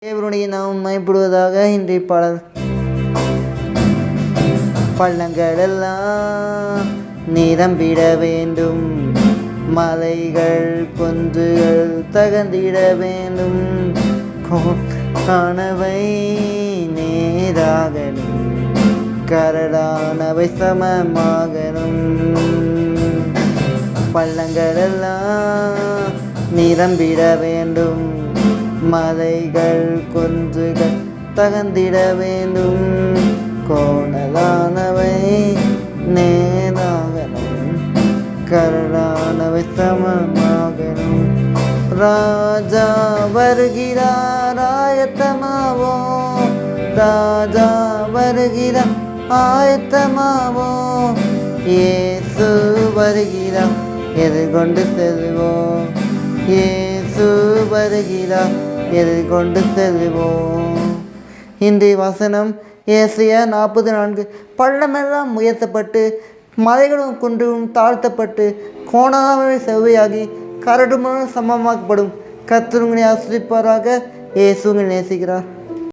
தேவனுடைய நாம் மயப்படுவதாக இன்றைய பாடல். பள்ளங்கள் எல்லாம் நிரம்பிட வேண்டும், மலைகள் குன்றுகள் தகர்ந்திட வேண்டும், காணவை நேராகணும், கரடானவை சமமாகணும். பள்ளங்கள் எல்லாம் நிரம்பிட வேண்டும், மலைகள் குன்றுகள் தகர்ந்திட வேண்டும், கோணலானவை நேராகணும், கரடானவை சமமாகணும். ராஜா வருகிறார் ஆயத்தமாவோ, ராஜா வருகிறார் ஆயத்தமாவோ, இயேசு வருகிறார் எதிர்கொண்டு செல்வோம், இயேசு வருகிறார் எதிர்கொண்டு செல்வோம். இன்றைய வசனம் ஏசாயா 44. பள்ளமெல்லாம் உயர்த்தப்பட்டு மலைகளும் குன்றும் தாழ்த்தப்பட்டு கோணாமை செவ்வையாகி கரடுமும் சமமாக்கப்படும். கர்த்தர் உங்களை ஆசீர்வதிப்பாராக. இயேசு உங்களை நேசிக்கிறார்.